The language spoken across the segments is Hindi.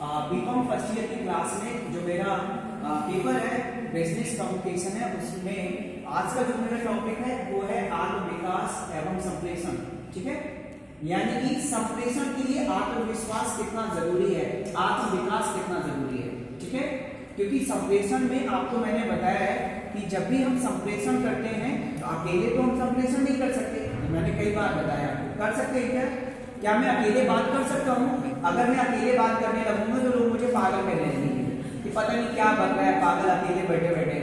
बीकॉम फर्स्ट ईयर की क्लास में जो मेरा पेपर है बिजनेस कम्युनिकेशन है, उसमें आज का जो मेरा टॉपिक है वो है आत्म विकास एवं संप्रेषण। ठीक है, यानी कि संप्रेषण के लिए आत्मविश्वास कितना जरूरी है, आत्म विकास कितना जरूरी है। ठीक है, क्योंकि संप्रेषण में आपको मैंने बताया है कि जब भी हम संप्रेषण करते हैं तो अकेले तो हम संप्रेषण नहीं कर सकते। मैंने कई बार बताया, कर सकते हैं क्या मैं अकेले बात कर सकता हूँ? अगर मैं अकेले बात करने लगूंगा तो लोग मुझे पागल कहने लगेंगे कि पता नहीं क्या बन रहा है, पागल अकेले बैठे बैठे।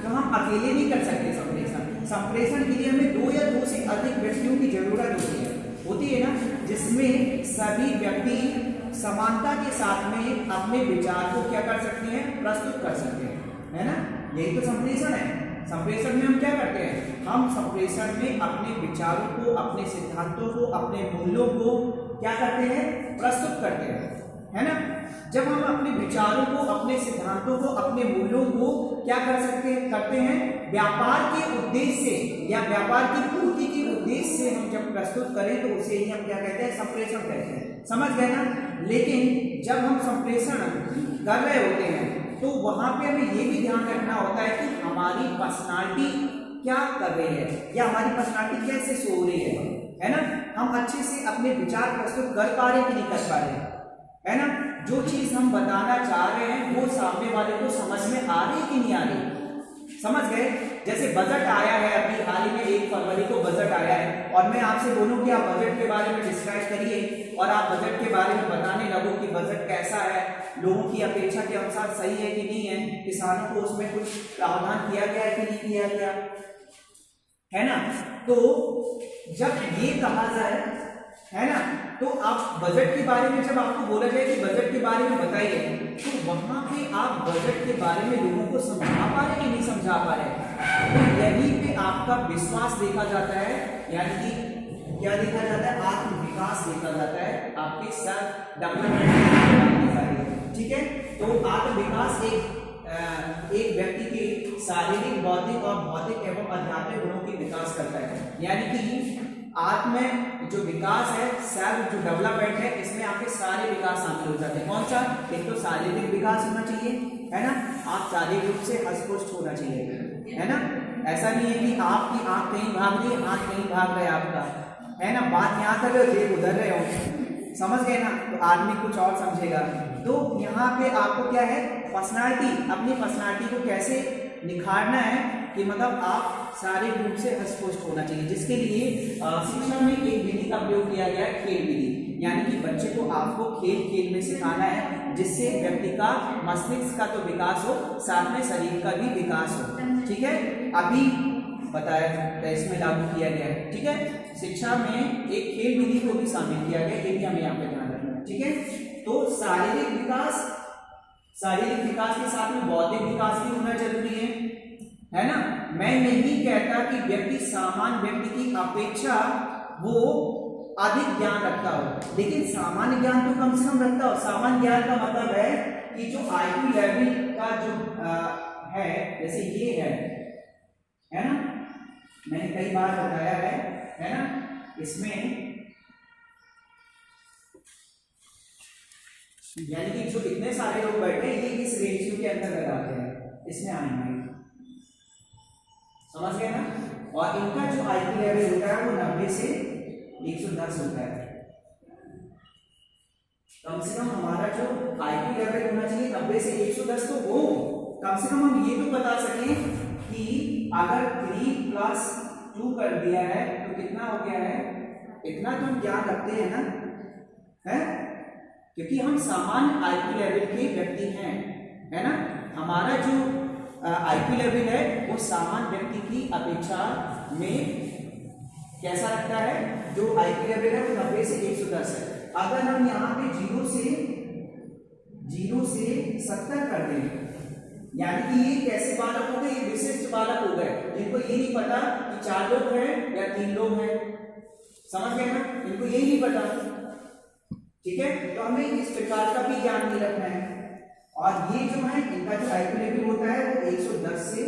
तो हम अकेले नहीं कर सकते संप्रेषण। संप्रेषण के लिए हमें दो या दो से अधिक व्यक्तियों की जरूरत होती है ना, जिसमें सभी व्यक्ति समानता के साथ में अपने विचार को क्या कर सकते हैं, प्रस्तुत कर सकते हैं, है ना। यही तो संप्रेषण है। संप्रेषण में हम क्या करते हैं, हम संप्रेषण में अपने विचारों को, अपने सिद्धांतों को, अपने मूल्यों को क्या करते हैं, प्रस्तुत करते हैं, है ना। जब हम अपने विचारों को, अपने सिद्धांतों को, अपने मूल्यों को क्या करते हैं, व्यापार के उद्देश्य से या व्यापार की पूर्ति के उद्देश्य से हम जब प्रस्तुत करें तो उसे ही हम क्या कहते हैं, संप्रेषण कहते हैं। समझ गए ना। लेकिन जब हम संप्रेषण कर रहे होते हैं तो वहां पे हमें ये भी ध्यान रखना होता है कि हमारी पर्सनालिटी क्या कर रही है या हमारी पर्सनालिटी कैसे सो रही है ना। हम अच्छे से अपने विचार प्रस्तुत कर पा रहे कि नहीं कर पा रहे, है ना। जो चीज हम बताना चाह रहे हैं वो सामने वाले को समझ में आ रही कि नहीं आ रही। समझ गए। जैसे बजट आया है, अभी हाल ही में 1 फरवरी को बजट आया है और मैं आपसे बोलूं कि आप बजट के बारे में डिस्कस करिए और आप बजट के बारे में बताने लगो कि बजट कैसा है, लोगों की अपेक्षा के अनुसार सही है कि नहीं है, किसानों को उसमें कुछ प्रावधान किया गया है कि नहीं किया गया, है ना। तो जब ये कहा जाए, है ना, तो आप बजट के बारे में जब आपको बोला जाए कि बजट के बारे में बताइए तो वहां पे आप बजट के बारे में लोगों को समझा पा रहे कि नहीं समझा पा रहे। तो यहीं पे आपका विश्वास देखा जाता है, यानी कि क्या देखा जाता है, आत्मविकास देखा जाता है, आपके सेल्फ डेवलपमेंट। ठीक है, तो आत्मविकास एक व्यक्ति के शारीरिक, बौद्धिक और भौतिक एवं आध्यात्मिक गुणों के विकास करता है। यानी कि आत्म जो विकास है, सेल्फ जो डेवलपमेंट है, इसमें आपके सारे विकास शामिल हो जाते हैं। कौन सा? एक तो शारीरिक विकास होना चाहिए, है ना, आप शारीरिक रूप से हष्ट-पुष्ट होना चाहिए, है ना। ऐसा नहीं है कि आपकी आंख कहीं भाग रही है, हाथ कहीं भाग रहा है आपका, है ना, बात यहाँ कर रहे हो, जेब उधर रहे हो, समझ गए ना, तो आदमी कुछ और समझेगा। तो यहाँ पे आपको क्या है, पर्सनालिटी, अपनी पर्सनालिटी को कैसे निखारना है कि मतलब आप शारीरिक रूप से हष्ट-पुष्ट होना चाहिए, जिसके लिए शिक्षा में एक विधि का प्रयोग किया गया है, खेल विधि। यानी कि बच्चे को आपको खेल में सिखाना है, जिससे व्यक्ति का मस्तिष्क का तो विकास हो, साथ में शरीर का भी विकास हो। ठीक है, अभी बताया तो इसमें लागू किया गया है। ठीक है, शिक्षा में एक खेल विधि को भी शामिल किया गया, ये भी हमें यहाँ पे ध्यान रखना है। ठीक है, तो शारीरिक विकास के साथ में बौद्धिक विकास भी होना जरूरी है ना। मैं नहीं कहता कि व्यक्ति सामान्य व्यक्ति की अपेक्षा वो अधिक ज्ञान रखता हो, लेकिन सामान्य ज्ञान तो कम से कम रखता हो। सामान्य ज्ञान का मतलब है कि जो IQ लेवल का जो है, जैसे ये है ना, मैंने कई बार बताया है ना, इसमें यानी कि जो इतने सारे लोग बैठे हैं, ये इस रेशियो के अंदर आते हैं, इसमें आएंगे, समझ गए ना। और इनका जो IQ लेवल होता है वो 90 से 110 होता है। कम से कम हमारा जो IQ लेवल होना चाहिए 90 से 110 तो हो, कम से कम हम ये तो बता सकें कि अगर 3 + 2 कर दिया है तो कितना हो गया है, इतना तो हम ज्ञान रखते हैं ना, है, क्योंकि हम सामान्य IQ लेवल के व्यक्ति हैं, है ना। हमारा जो IQ लेवल है वो सामान्य व्यक्ति की अपेक्षा में कैसा रखता है, जो IQ लेवल है वो 90 से 110 है। अगर हम यहाँ पे 0 से 70 कर दें, यानी कि ये कैसे बालक हो गए, ये विशिष्ट बालक हो गए, जिनको ये नहीं पता कि 4 लोग हैं या 3 लोग हैं, समझ गए ना, इनको यही नहीं पता। ठीक है, तो हमें इस प्रकार का भी ज्ञान नहीं रखना है। और ये जो है इनका जो IQ लेवल होता है वो 110 से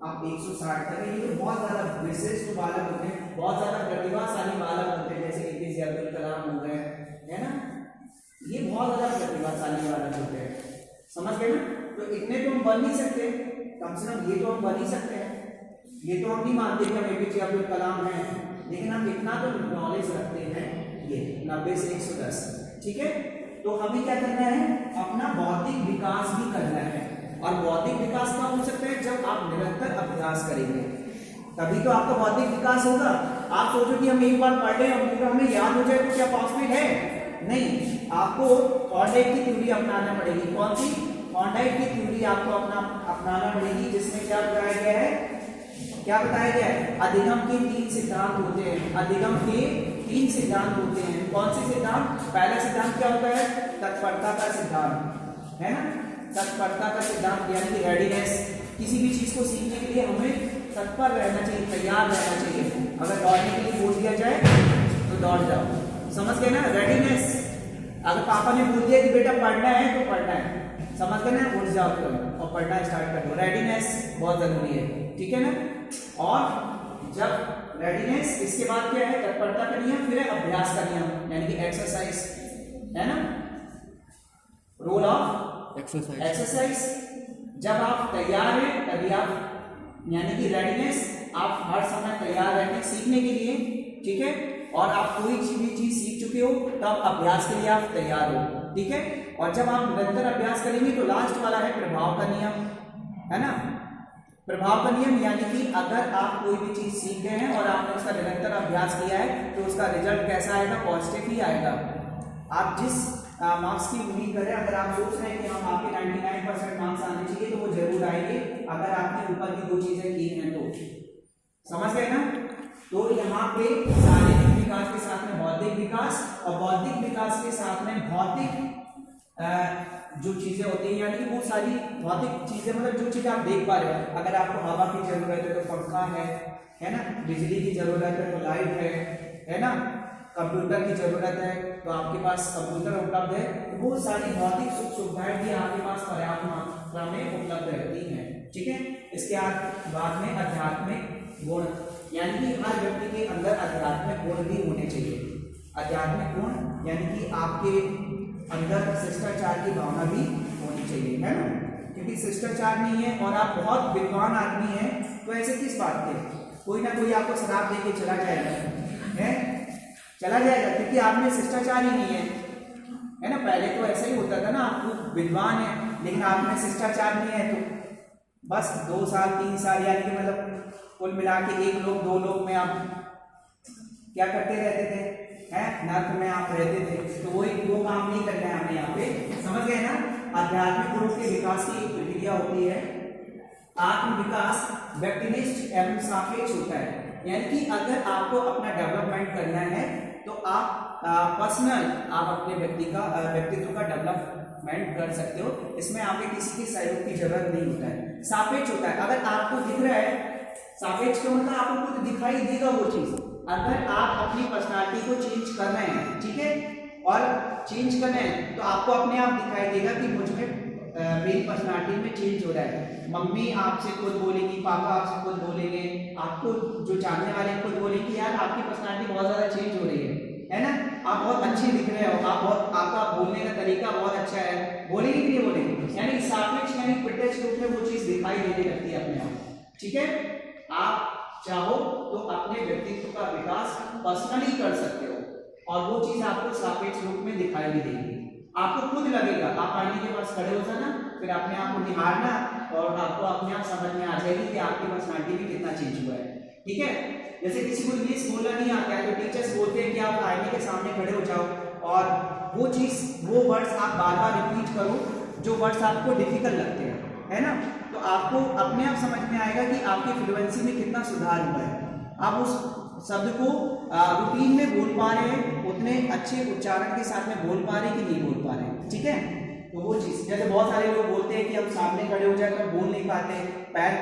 आप 160 तक है। ये तो बहुत ज्यादा विशिष्ट बालक होते हैं, बहुत ज्यादा प्रतिभाशाली बालक होते हैं, जैसे APJ अब्दुल कलाम हो गए, है ना, ये बहुत ज्यादा प्रतिभाशाली बालक समझ गए ना? तो इतने तो हम बन नहीं सकते, कम से कम ये तो हम बन ही सकते हैं। ये तो हम नहीं मानते कि हम एपीजे अब्दुल कलाम हैं, लेकिन हम इतना तो नॉलेज रखते हैं, ये 90 से 110। ठीक है, तो हमें क्या करना है, अपना बौद्धिक विकास भी करना है। और बौद्धिक विकास कब हो सकता है, जब आप निरंतर अभ्यास करेंगे, तभी तो आपका बौद्धिक विकास होगा। आप सोचो कि हम एक बार पढ़ लें और पूरा हमें याद हो जाए तो क्या पॉसिबल है? नहीं, आपको थॉर्नडाइक की थ्योरी अपनाना पड़ेगी। कौन सी? थॉर्नडाइक की थ्योरी आपको अपनाना पड़ेगी, जिसमें क्या बताया गया है, क्या बताया गया है, अधिगम के 3 सिद्धांत होते हैं। अधिगम के 3 सिद्धांत होते हैं। कौन से सिद्धांत? पहला सिद्धांत क्या होता है, तत्परता का सिद्धांत, है ना? तत्परता का सिद्धांत यानी कि रेडीनेस। किसी भी चीज को सीखने के लिए हमें तत्पर रहना चाहिए, तैयार रहना चाहिए। अगर दौड़ने के लिए बोल दिया जाए तो दौड़ जाओ, समझ गए ना? रेडीनेस। अगर पापा ने बोल दिया कि बेटा पढ़ना है तो पढ़ना है, समझ गए ना? उठ जाओ तुम और पढ़ना स्टार्ट कर दो। रेडीनेस बहुत जरूरी है, ठीक है ना? और जब रेडीनेस, इसके बाद क्या है, तत्परता का नियम, फिर है अभ्यास का नियम यानी कि एक्सरसाइज, है ना? Role of exercise. जब आप तैयार हैं तभी आप, यानी कि रेडीनेस, आप हर समय तैयार रहते सीखने के लिए, ठीक है? और आप कोई भी चीज सीख चुके हो तब अभ्यास के लिए आप तैयार हो, ठीक है? और जब आप निरंतर अभ्यास करेंगे तो लास्ट वाला है प्रभाव का नियम, है ना? प्रभाव का नियम यानी कि अगर आप कोई भी चीज सीख गए हैं और आपने उसका निरंतर अभ्यास किया है तो उसका रिजल्ट कैसा आएगा? पॉजिटिव ही आएगा। आप जिस मार्क्स की उम्मीद करें, अगर आप सोच रहे हैं कि हम आपके 99% मार्क्स आने चाहिए तो वो जरूर आएंगे अगर आपने ऊपर की 2 चीजें की हैं तो। समझ गए ना? तो यहाँ पे शारीरिक विकास के साथ में बौद्धिक विकास, और बौद्धिक विकास के साथ में भौतिक जो चीजें होती हैं, यानी कि वो सारी भौतिक चीजें, मतलब जो चीजें आप देख पा रहे हो। अगर आपको हवा की जरूरत है तो पंखा है ना? बिजली की जरूरत है तो लाइट है ना? कंप्यूटर की जरूरत है तो आपके पास कंप्यूटर उपलब्ध है। तो वो सारी भौतिक सुख सुविधाएं भी आपके पास पर्याप्त मात्रा में उपलब्ध रहती हैं, ठीक है? इसके बाद में आध्यात्मिक गुण, यानी कि हर व्यक्ति के अंदर आध्यात्मिक गुण भी होने चाहिए। आध्यात्मिक गुण यानी कि आपके अंदर शिष्टाचार की भावना भी होनी चाहिए, है ना? क्योंकि शिष्टाचार नहीं है और आप बहुत विद्वान आदमी हैं तो ऐसे किस बात के, कोई ना कोई आपको शराब दे के चला जाएगा, है? चला जाएगा क्योंकि आप में शिष्टाचार ही नहीं है ना? पहले तो ऐसा ही होता था ना, आप विद्वान है लेकिन आप में शिष्टाचार नहीं है तो बस 2 साल 3 साल, यानी कि मतलब कुल मिला के 1 लोक 2 लोक में आप क्या करते रहते थे, है? नर्क में आप रहते थे। तो वो काम नहीं करना है हमें यहाँ पे, समझ गए ना? आध्यात्मिक गुणों के विकास की एक प्रक्रिया होती है। आत्म विकास व्यक्तिनिष्ठ एवं सापेक्ष होता है, यानी कि अगर आपको अपना डेवलपमेंट करना है तो आप पर्सनल, आप अपने व्यक्तित्व का डेवलपमेंट कर सकते हो। इसमें आपके किसी के सहयोग की जरूरत नहीं होता है। सापेक्ष होता है, अगर आपको दिख रहा है, सापेक्ष का मतलब आपको खुद दिखाई देगा वो चीज। अगर आप अपनी पर्सनालिटी को चेंज कर रहे हैं, ठीक है, और चेंज कर रहे हैं तो आपको अपने आप दिखाई देगा कि मुझ में मेरी पर्सनालिटी में चेंज हो रहा है। मम्मी आपसे खुद बोलेगी, पापा आपसे खुद बोलेंगे, आपको जो जानने वाले खुद बोलेंगे यार आपकी पर्सनालिटी बहुत ज्यादा चेंज हो रही है ना? आप बहुत अच्छे दिख रहे हो, आपका बोलने का तरीका बहुत अच्छा है, बोलेंगे कि नहीं बोलेंगे? यानी सापेक्ष यानी प्रत्यक्ष रूप में वो चीज दिखाई देने लगती है अपने आप, ठीक है? आप चाहो तो अपने व्यक्तित्व का विकास पर्सनली कर सकते हो और वो चीज आपको सापेक्ष रूप में दिखाई भी देगी। आपको खुद लगेगा, आप आईने के पास खड़े हो जाना, फिर अपने आप को निहारना और आपको अपने आप समझ में आ जाएगी कि आपकी पर्सनालिटी में कितना चेंज हुआ है, ठीक है? जैसे किसी को इंग्लिश बोलना नहीं आता है तो टीचर्स बोलते हैं कि आप आईने के सामने खड़े हो जाओ और वो वर्ड्स आप बार बार रिपीट करो जो वर्ड्स आपको डिफिकल्ट लगते हैं, है ना? तो आपको अपने आप समझ में आएगा कि आपकी फ्लुएंसी में कितना सुधार हुआ है। आप उस शब्द को रूटीन में बोल पा रहे हैं, उतने अच्छे उच्चारण के साथ में बोल पा रहे हैं कि नहीं बोल पा रहे हैं, ठीक है? तो वो चीज, जैसे बहुत सारे लोग बोलते हैं कि हम सामने खड़े हो जाए तो हम बोल नहीं पाते, पैर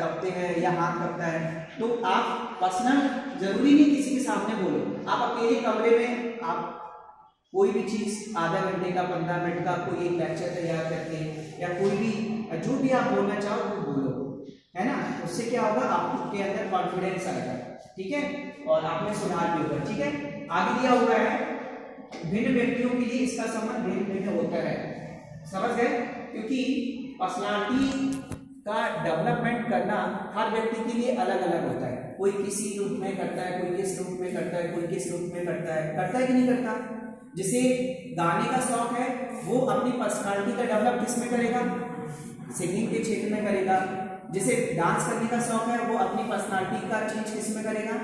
कपते हैं या हाथ कपता है। तो आप पर्सनल जरूरी नहीं किसी के सामने बोलो, आप अकेले कमरे में आप कोई भी चीज आधा घंटे का 15 मिनट का कोई एक लेक्चर तैयार करके या कोई भी जो भी आप बोलना चाहो वो बोलो, है ना? उससे क्या होगा, आपके अंदर कॉन्फिडेंस आएगा, ठीक है? और आप में सुधार भी होगा, ठीक है? आगे दिया हुआ है भिन्न व्यक्तियों के लिए इसका संबंध भिन्न भिन्न होता है। समझ गए? क्योंकि पर्सनालिटी का डेवलपमेंट करना हर व्यक्ति के लिए अलग अलग होता है। कोई किसी रूप में करता है, कोई किस रूप में करता है, कोई किस रूप में करता है कि नहीं करता। जिसे गाने का शौक है वो अपनी पर्सनालिटी का डेवलप किस में करेगा? सिंगिंग के क्षेत्र में करेगा। जिसे डांस करने का शौक है वो अपनी पर्सनालिटी का चेंज किस में करेगा?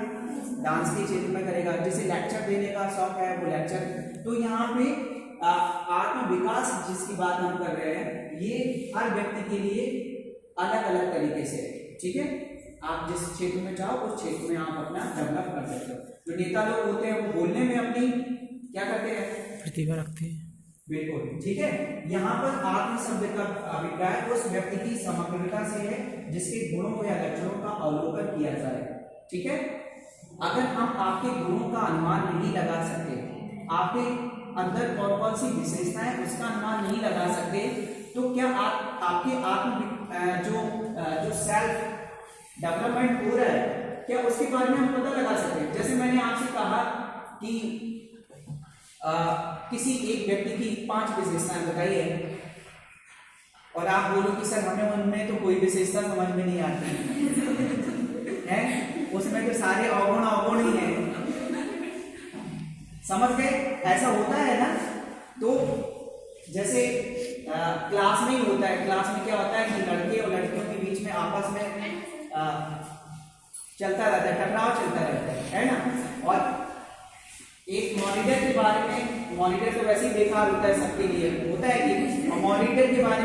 डांस के क्षेत्र में करेगा। जिसे लेक्चर देने का शौक है वो लेक्चर। तो यहाँ पे आत्म विकास जिसकी बात हम कर रहे हैं ये हर व्यक्ति के लिए अलग अलग तरीके से, ठीक है। आप जिस क्षेत्र में चाहो उस क्षेत्र में आप अपना डेवलप कर सकते हो। जो नेता लोग होते हैं वो बोलने में अपनी क्या करते हैं? प्रतिभा रखते हैं। बिल्कुल, ठीक है। यहाँ पर आत्म शब्द का अभिप्राय उस व्यक्ति की समग्रता से है जिसके गुणों या लक्षणों का अवलोकन किया जाए, ठीक है। अगर हम आपके गुणों का अनुमान नहीं लगा सकते, आपके अंदर कौन कौन सी विशेषताएं उसका अनुमान नहीं लगा सकते, तो क्या आप आपके आत्म जो सेल्फ डेवलपमेंट हो रहा है क्या उसके बारे में हम पता लगा सकते हैं? जैसे मैंने आपसे कहा कि किसी एक व्यक्ति की 5 विशेषताएं बताइए और आप बोलो कि सर हमें उनमें तो कोई विशेषता समझ में नहीं आती है, उसमें तो सारे अवगुण ही हैं। समझ गए? ऐसा होता है ना। तो जैसे क्लास में ही होता है। क्लास में क्या होता है कि लड़के और लड़कियों के बीच में आपस में चलता रहता है, टकराव चलता रहता है ना। और एक मॉनिटर के बारे में, मॉनिटर तो वैसे ही बेकार होता है सबके लिए, होता है कि मॉनिटर के बारे में